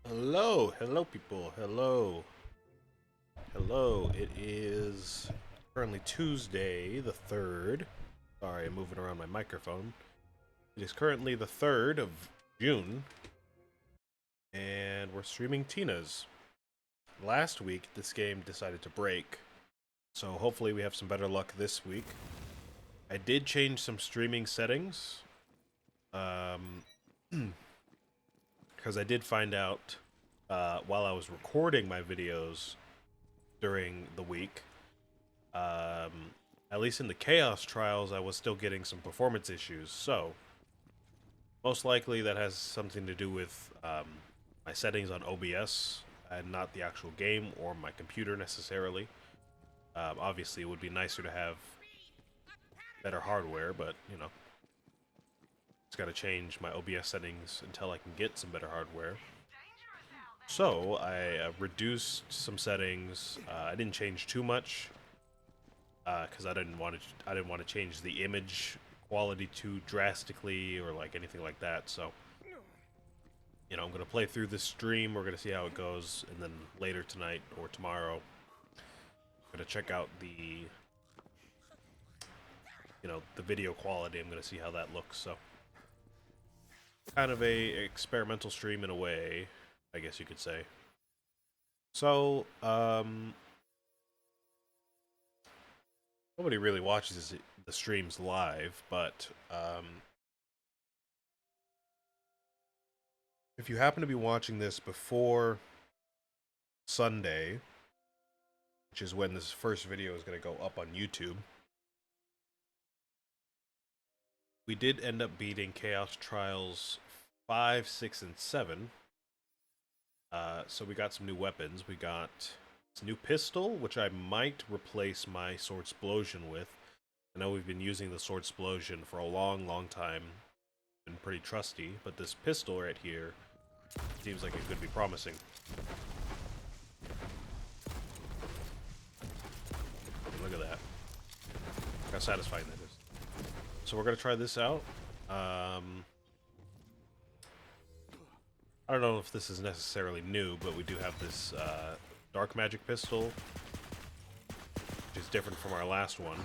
Hello people, hello. It is currently Tuesday the 3rd. Sorry, I'm moving around my microphone. It is currently the 3rd of June, and we're streaming Tina's. Last week, this game decided to break, so hopefully we have some better luck this week. I did change some streaming settings, um, because I did find out while I was recording my videos during the week. Um, at least in the Chaos Trials, I was still getting some performance issues. So, most likely that has something to do with my settings on OBS and not the actual game or my computer necessarily. Obviously, it would be nicer to have better hardware, but just got to change my OBS settings until I can get some better hardware. So I reduced some settings. I didn't change too much because I didn't want to change the image quality too drastically or like anything like that. So I'm gonna play through this stream. We're gonna see how it goes, and then later tonight or tomorrow, I'm gonna check out the video quality. I'm gonna see how that looks. So kind of a experimental stream in a way, I guess you could say. So nobody really watches the streams live, but if you happen to be watching this before Sunday, which is when this first video is going to go up on YouTube, we did end up beating Chaos Trials 5, 6, and 7. So we got some new weapons. We got this new pistol, which I might replace my Sword Explosion with. I know we've been using the Sword Explosion for a long, long time. Been pretty trusty, but this pistol right here seems like it could be promising. Look at that. How satisfying that is. So we're going to try this out. I don't know if this is necessarily new, but we do have this dark magic pistol, which is different from our last one.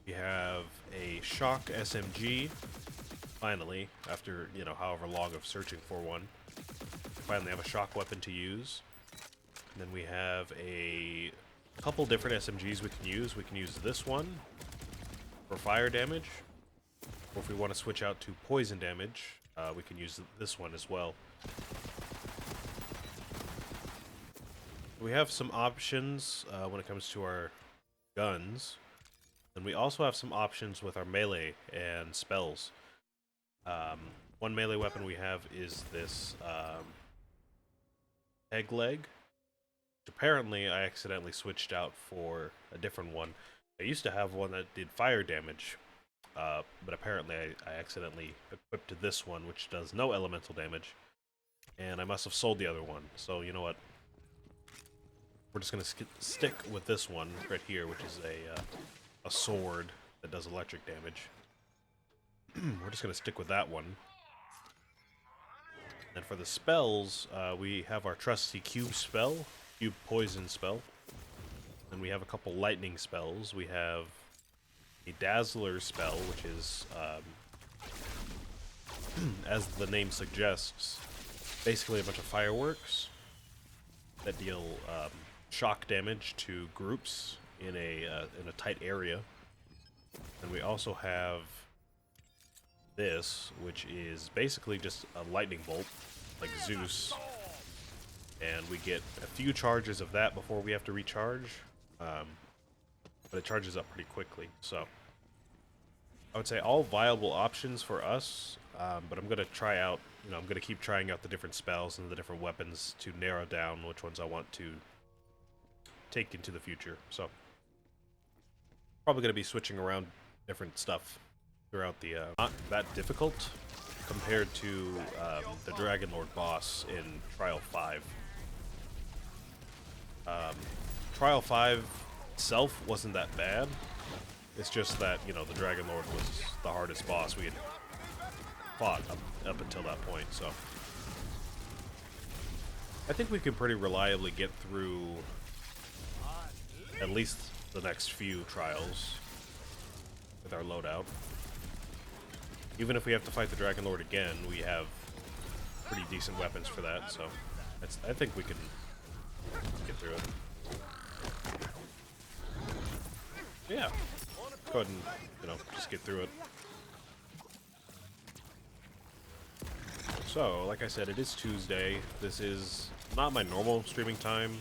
We have a shock SMG. Finally, after however long of searching for one, we finally have a shock weapon to use. And then we have a couple different SMGs we can use. We can use this one for fire damage, or if we want to switch out to poison damage, we can use this one as well. We have some options when it comes to our guns, and we also have some options with our melee and spells. One melee weapon we have is this peg leg, which apparently I accidentally switched out for a different one. I used to have one that did fire damage, but apparently I accidentally equipped this one, which does no elemental damage, and I must have sold the other one. So you know what? We're just gonna stick with this one right here, which is a sword that does electric damage. We're just gonna stick with that one. And for the spells, we have our trusty cube spell, cube poison spell, and we have a couple lightning spells. We have a dazzler spell, which is, as the name suggests, basically a bunch of fireworks that deal shock damage to groups in a tight area. And we also have this, which is basically just a lightning bolt, like Zeus, and we get a few charges of that before we have to recharge, but it charges up pretty quickly. So I would say all viable options for us, but I'm gonna try out, I'm gonna keep trying out the different spells and the different weapons to narrow down which ones I want to take into the future. So probably gonna be switching around different stuff throughout the not that difficult compared to the Dragon Lord boss in Trial 5. Trial 5 itself wasn't that bad. It's just that, the Dragon Lord was the hardest boss. We had fought up until that point, so I think we can pretty reliably get through at least the next few trials with our loadout. Even if we have to fight the Dragon Lord again, we have pretty decent weapons for that, so I think we can get through it. Yeah, go ahead and, you know, just get through it. So, like I said, it is Tuesday. This is not my normal streaming time.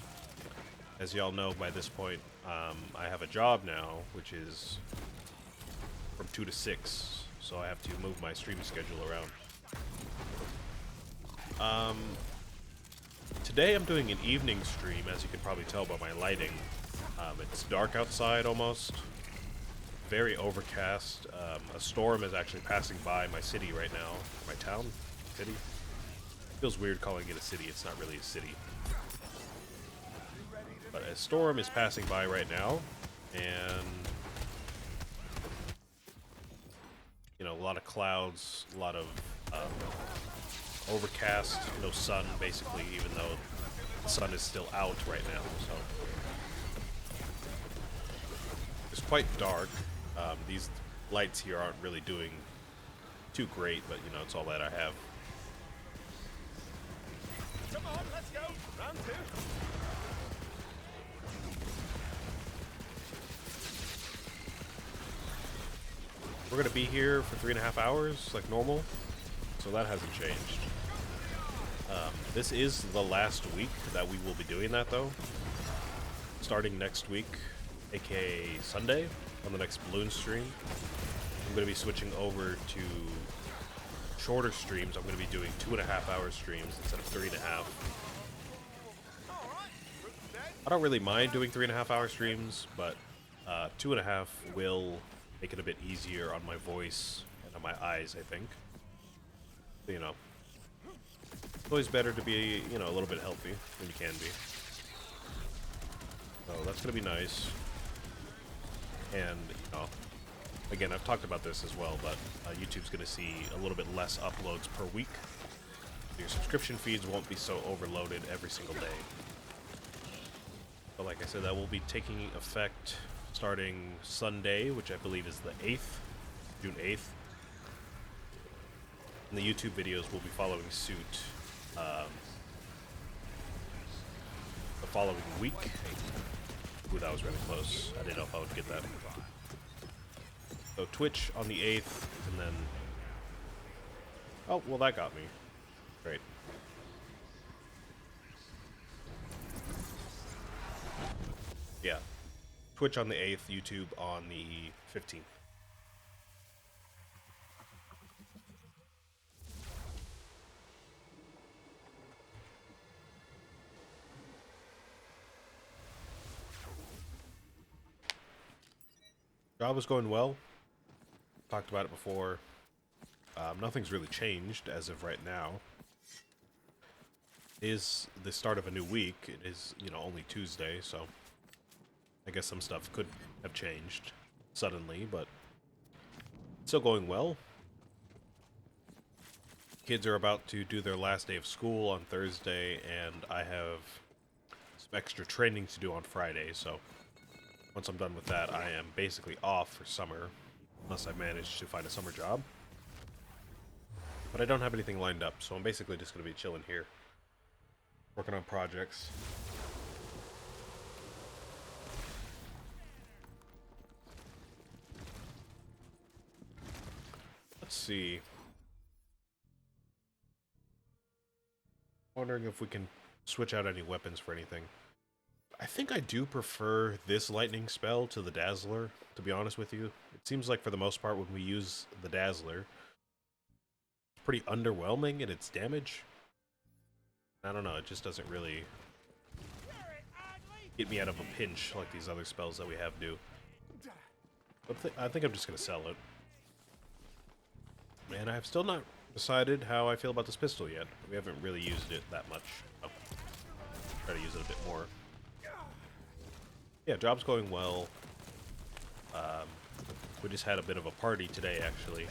As y'all know by this point, I have a job now, which is from 2 to 6, so I have to move my stream schedule around. Today I'm doing an evening stream, as you can probably tell by my lighting. It's dark outside almost, very overcast. A storm is actually passing by my city right now. My town? City? Feels weird calling it a city, it's not really a city. But a storm is passing by right now, and you know, a lot of clouds, a lot of overcast, no sun basically, even though the sun is still out right now, so it's quite dark. These lights here aren't really doing too great, but you know, it's all that I have. Come on, let's go. Round 2. We're gonna be here for 3.5 hours, like normal, so that hasn't changed. This is the last week that we will be doing that, though. Starting next week, aka Sunday, on the next Balloon stream, I'm gonna be switching over to shorter streams. I'm gonna be doing 2.5 hour streams instead of 3.5. I don't really mind doing 3.5 hour streams, but 2.5 will make it a bit easier on my voice and on my eyes, I think. So, you know, it's always better to be, you know, a little bit healthy when you can be. So that's gonna be nice. And, you know, again, I've talked about this as well, but YouTube's gonna see a little bit less uploads per week. Your subscription feeds won't be so overloaded every single day. But like I said, that will be taking effect starting Sunday, which I believe is the 8th, June 8th. And the YouTube videos will be following suit the following week. Ooh, that was really close. I didn't know if I would get that. So Twitch on the 8th, and then... Oh, well that got me. Great. Yeah. Twitch on the 8th, YouTube on the 15th. Job was going well. Talked about it before. Nothing's really changed as of right now. It is the start of a new week. It is, you know, only Tuesday, so I guess some stuff could have changed suddenly, but it's still going well. Kids are about to do their last day of school on Thursday, and I have some extra training to do on Friday, so once I'm done with that, I am basically off for summer, unless I manage to find a summer job. But I don't have anything lined up, so I'm basically just going to be chilling here, working on projects. Let's see. Wondering if we can switch out any weapons for anything. I think I do prefer this lightning spell to the Dazzler, to be honest with you. It seems like for the most part when we use the Dazzler, it's pretty underwhelming in its damage. I don't know, it just doesn't really get me out of a pinch like these other spells that we have do. But I think I'm just going to sell it. And I have still not decided how I feel about this pistol yet. We haven't really used it that much. I'll try to use it a bit more. Yeah, job's going well. We just had a bit of a party today, actually.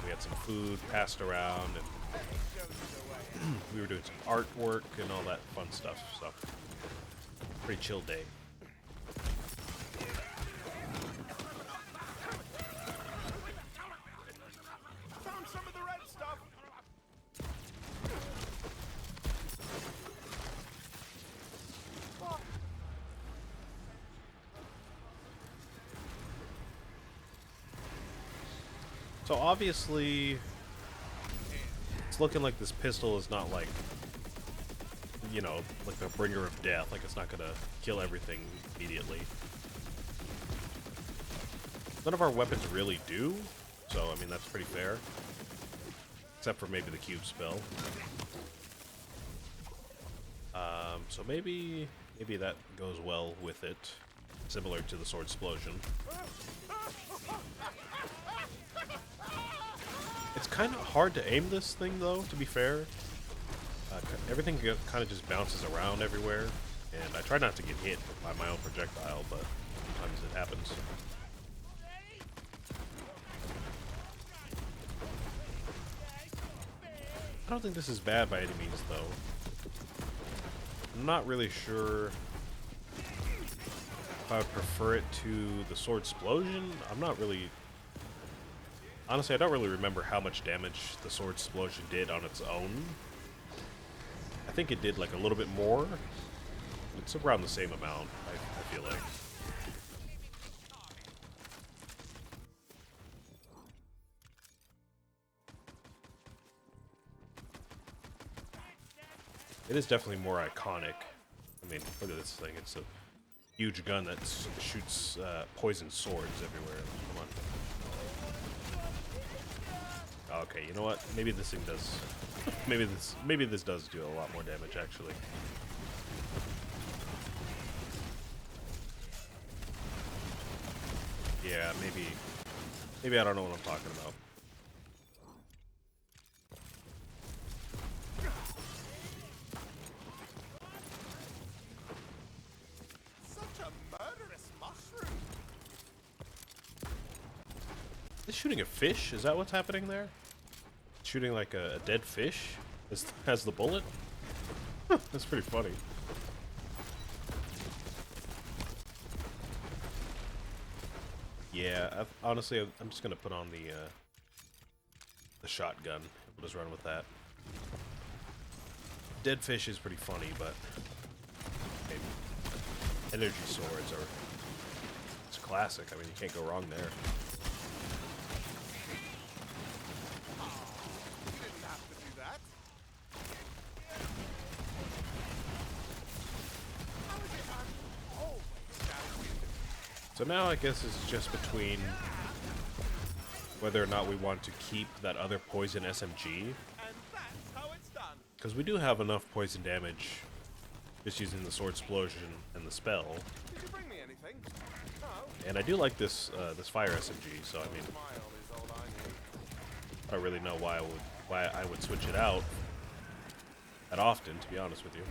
We had some food passed around, and we were doing some artwork and all that fun stuff, so pretty chill day. Found some of the red stuff. So obviously, it's looking like this pistol is not like, you know, like the bringer of death. Like it's not gonna kill everything immediately. None of our weapons really do, so I mean that's pretty fair. Except for maybe the cube spell. So maybe that goes well with it, similar to the sword explosion. It's kind of hard to aim this thing, though, to be fair. Everything kind of just bounces around everywhere, and I try not to get hit by my own projectile, but sometimes it happens. I don't think this is bad by any means, though. I'm not really sure if I would prefer it to the sword explosion. I'm not really... Honestly, I don't really remember how much damage the sword explosion did on its own. I think it did like a little bit more. It's around the same amount, I feel like. It is definitely more iconic. I mean, look at this thing. It's a huge gun that shoots poison swords everywhere. Come on. Okay, you know what? Maybe this thing does. Maybe this does do a lot more damage, actually. Yeah, maybe I don't know what I'm talking about. Such a murderous mushroom. Is shooting a fish? Is that what's happening there? Shooting like a dead fish as the bullet? That's pretty funny. Yeah, honestly, I'm just gonna put on the shotgun. We'll just run with that. Dead fish is pretty funny, but maybe energy swords are it's classic. I mean, you can't go wrong there. So now I guess it's just between whether or not we want to keep that other poison SMG. Because we do have enough poison damage just using the sword explosion and the spell. Did you bring me anything? No. And I do like this this fire SMG, so I mean I don't really know why I would switch it out that often, to be honest with you.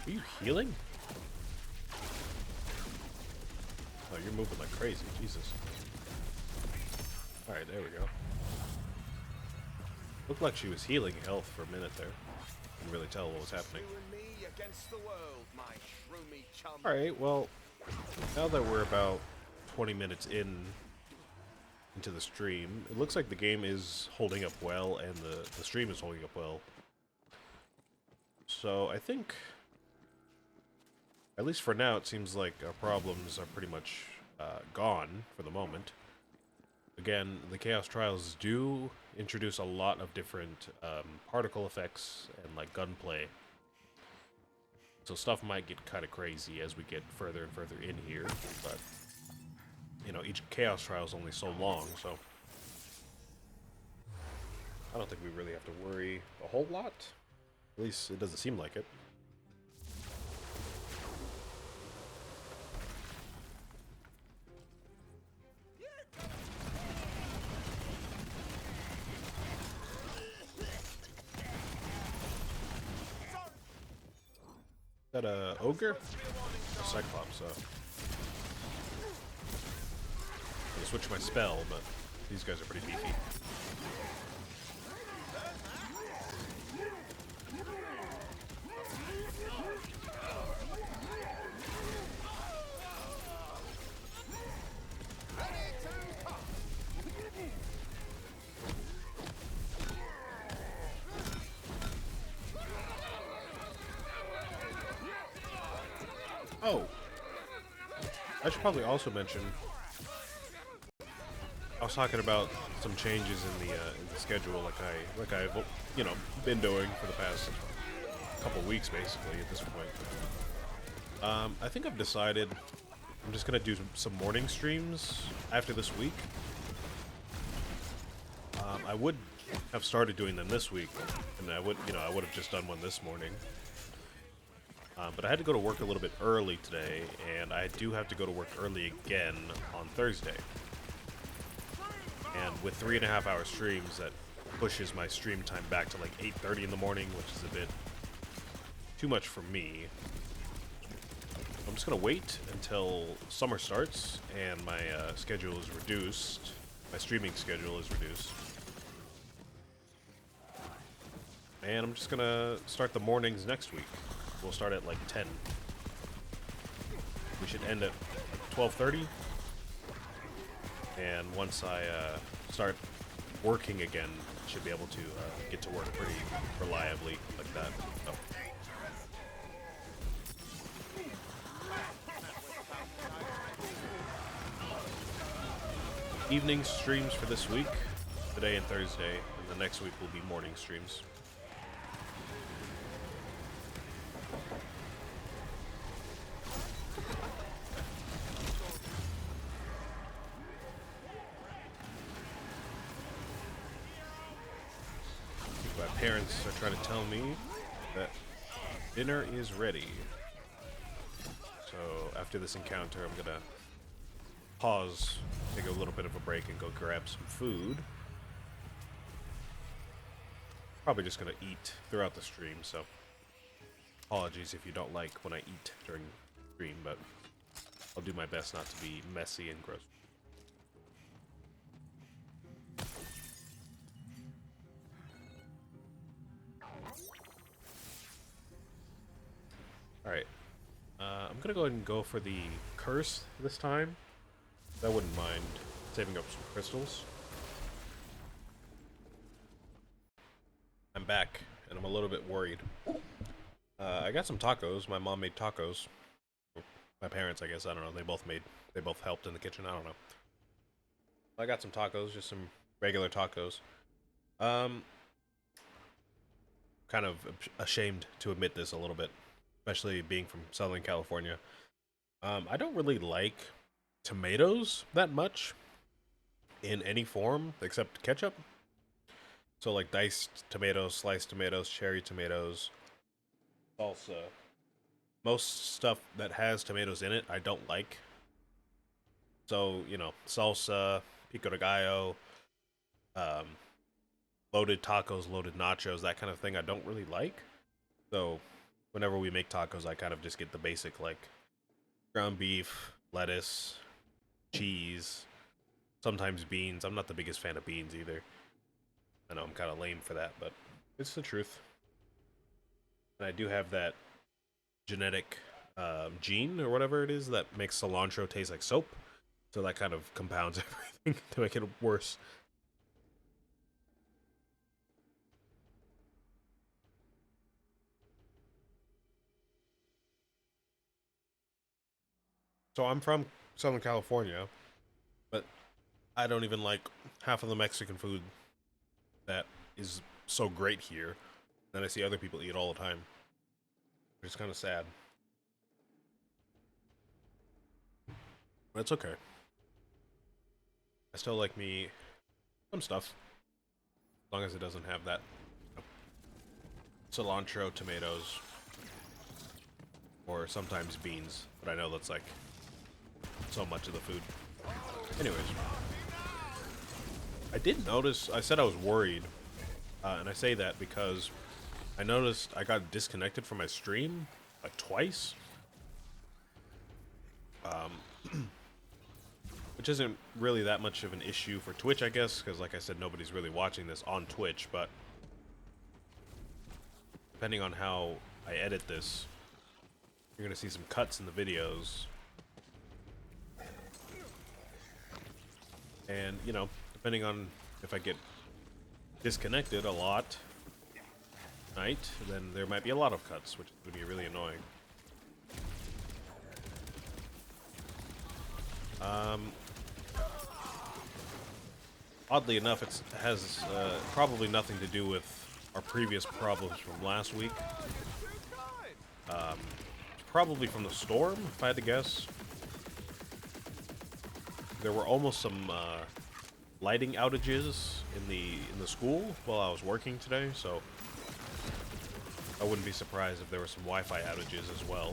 Are you healing? Oh, you're moving like crazy. Jesus. Alright, there we go. Looked like she was healing health for a minute there. Couldn't really tell what was happening. Alright, well, now that we're about 20 minutes into the stream, it looks like the game is holding up well and the stream is holding up well. So I think, at least for now, it seems like our problems are pretty much gone for the moment. again, the Chaos Trials do introduce a lot of different particle effects and like gunplay. So stuff might get kind of crazy as we get further and further in here, but you know, each Chaos Trial is only so long, so I don't think we really have to worry a whole lot. At least it doesn't seem like it. Is that a ogre? A cyclops, so. I switch my spell, but these guys are pretty beefy. Oh, I should probably also mention I was talking about some changes in the schedule, like I've you know been doing for the past couple weeks, basically at this point. I think I've decided I'm just gonna do some morning streams after this week. I would have started doing them this week, and I would have just done one this morning. But I had to go to work a little bit early today, and I do have to go to work early again on Thursday. And with 3.5 hour streams, that pushes my stream time back to like 8:30 in the morning, which is a bit too much for me. I'm just gonna wait until summer starts and my schedule is reduced. My streaming schedule is reduced. And I'm just gonna start the mornings next week. We'll start at like 10. We should end at 12:30. And once I start working again, should be able to get to work pretty reliably like that. So. Evening streams for this week, today and Thursday, and the next week will be morning streams. My parents are trying to tell me that dinner is ready. So after this encounter, I'm gonna pause, take a little bit of a break, and go grab some food. Probably just gonna eat throughout the stream, so apologies if you don't like when I eat during the stream, but I'll do my best not to be messy and gross. Alright. I'm gonna go ahead and go for the curse this time. I wouldn't mind saving up some crystals. I'm back, and I'm a little bit worried. I got some tacos. My mom made tacos. My parents, I guess, I don't know. They both helped in the kitchen. I don't know. I got some tacos, just some regular tacos. Kind of ashamed to admit this a little bit, especially being from Southern California. I don't really like tomatoes that much in any form except ketchup. So like diced tomatoes, sliced tomatoes, cherry tomatoes, salsa. Most stuff that has tomatoes in it, I don't like. So, you know, salsa, pico de gallo, um, loaded tacos, loaded nachos, that kind of thing I don't really like. So whenever we make tacos, I kind of just get the basic, like, ground beef, lettuce, cheese, sometimes beans. I'm not the biggest fan of beans either. I know I'm kind of lame for that, but it's the truth. And I do have that genetic gene or whatever it is that makes cilantro taste like soap. So that kind of compounds everything to make it worse. So I'm from Southern California, but I don't even like half of the Mexican food that is so great here that I see other people eat all the time. It's kind of sad. But it's okay. I still like me some stuff. As long as it doesn't have that cilantro, tomatoes, or sometimes beans. But I know that's like so much of the food. Anyways, I did notice, I said I was worried, and I say that because I noticed I got disconnected from my stream like twice. Which isn't really that much of an issue for Twitch, I guess, because like I said, nobody's really watching this on Twitch, but depending on how I edit this, you're going to see some cuts in the videos. And, you know, depending on if I get disconnected a lot tonight, then there might be a lot of cuts, which would be really annoying. Oddly enough, it has probably nothing to do with our previous problems from last week. It's probably from the storm, if I had to guess. There were almost some lighting outages in the school while I was working today, so I wouldn't be surprised if there were some Wi-Fi outages as well.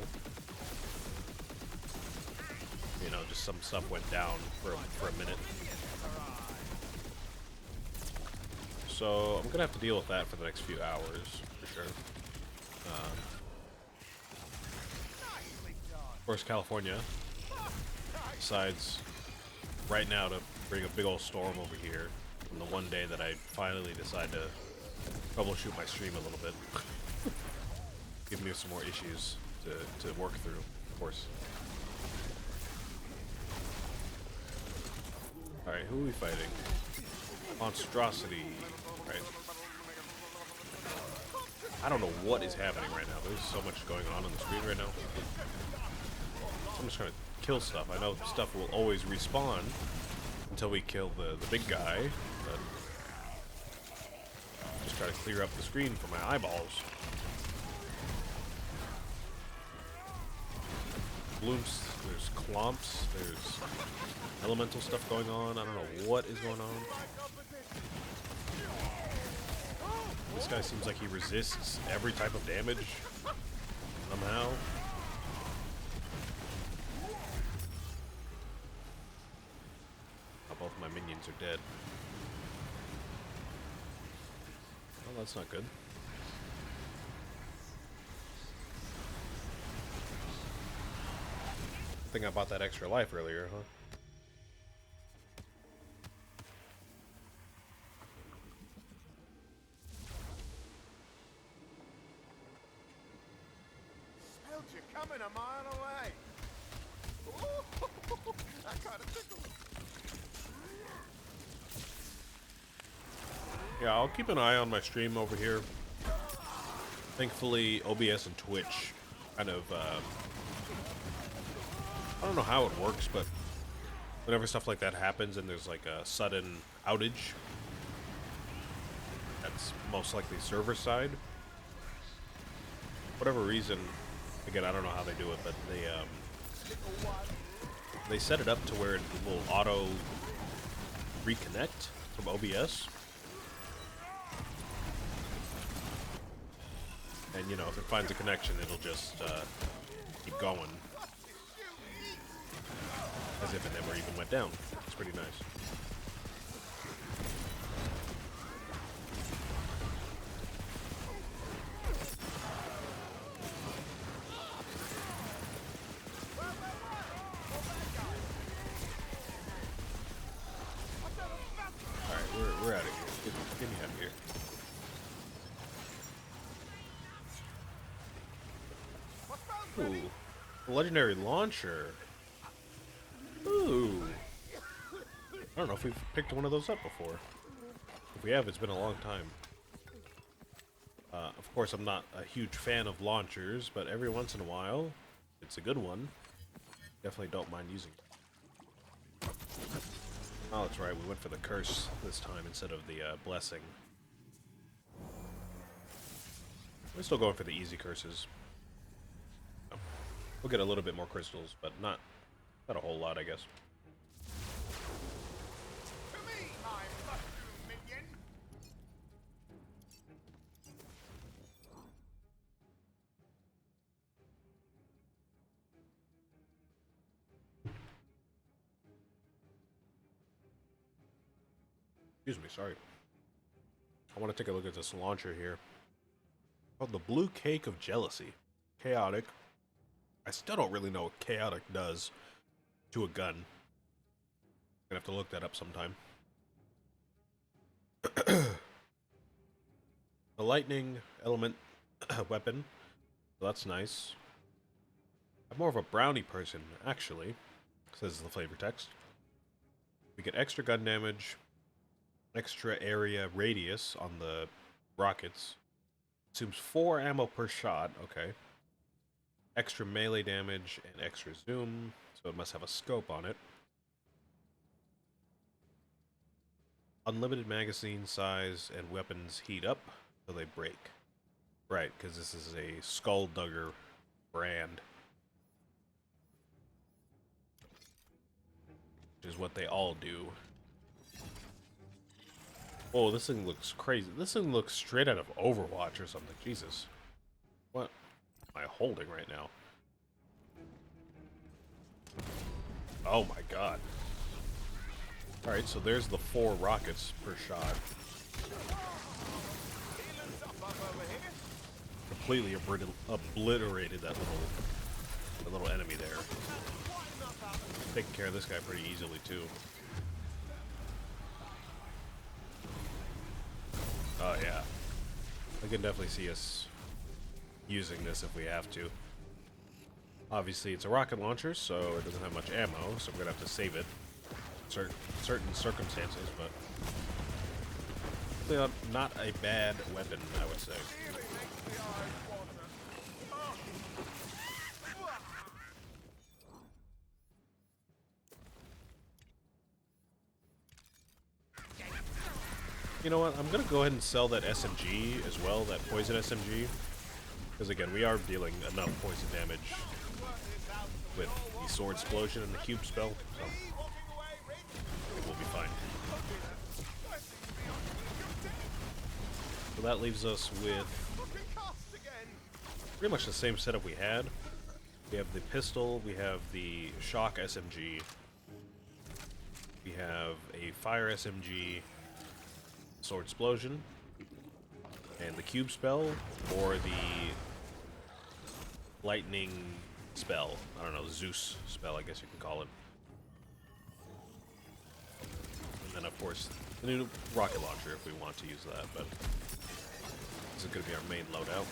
You know, just some stuff went down for a minute. So I'm gonna have to deal with that for the next few hours, for sure. Of course, California decides right now to bring a big old storm over here on the one day that I finally decide to troubleshoot my stream a little bit. Give me some more issues to work through, of course. Alright, who are we fighting? Monstrosity. Right. I don't know what is happening right now. There's so much going on the screen right now. I'm just trying to kill stuff. I know stuff will always respawn until we kill the big guy, but just try to clear up the screen for my eyeballs. Blooms, there's clumps, there's elemental stuff going on. I don't know what is going on. This guy seems like he resists every type of damage somehow. Oh, both my minions are dead. Well, that's not good. I think I bought that extra life earlier, huh? Smelled you coming a mile away. Ooh, that kind of tickles. Yeah, I'll keep an eye on my stream over here. Thankfully, OBS and Twitch kind of, I don't know how it works, but whenever stuff like that happens and there's like a sudden outage, that's most likely server side. Whatever reason, again, I don't know how they do it, but they set it up to where it will auto reconnect from OBS. And, you know, if it finds a connection, it'll just keep going. As if it never even went down. It's pretty nice. Alright, we're out of here. Get me out of here. Ooh, a legendary launcher. Ooh. I don't know if we've picked one of those up before. If we have, it's been a long time. Of course, I'm not a huge fan of launchers, but every once in a while, it's a good one. Definitely don't mind using it. Oh, that's right. We went for the curse this time instead of the blessing. We're still going for the easy curses. Oh. We'll get a little bit more crystals, but not a whole lot, I guess. To me, my mushroom minion. Excuse me, sorry. I want to take a look at this launcher here. Oh, the blue cake of jealousy. Chaotic. I still don't really know what chaotic does to a gun. I'm gonna have to look that up sometime. The lightning element weapon. Well, that's nice. I'm more of a brownie person, actually, says the flavor text. We get extra gun damage, extra area radius on the rockets. Consumes 4 ammo per shot, okay. Extra melee damage and extra zoom, so it must have a scope on it. Unlimited magazine size and weapons heat up till they break. Right, because this is a Skulldugger brand. Which is what they all do. Oh, this thing looks crazy. This thing looks straight out of Overwatch or something. Jesus. What am I holding right now? Oh my god. Alright, so there's the 4 rockets per shot. Completely obliterated that little enemy there. Taking care of this guy pretty easily too. Oh yeah. I can definitely see us using this if we have to. Obviously it's a rocket launcher, so it doesn't have much ammo, so we're gonna have to save it. Certain circumstances, but not a bad weapon, I would say. You know what? I'm gonna go ahead and sell that SMG as well, that poison SMG, because again, we are dealing enough poison damage with the sword explosion and the cube spell, so I think we'll be fine. So that leaves us with pretty much the same setup we had. We have the pistol, we have the shock SMG, we have a fire SMG, sword explosion, and the cube spell, or the lightning spell. I don't know, Zeus spell, I guess you could call it. And then, of course, the new rocket launcher if we want to use that, but this is going to be our main loadout.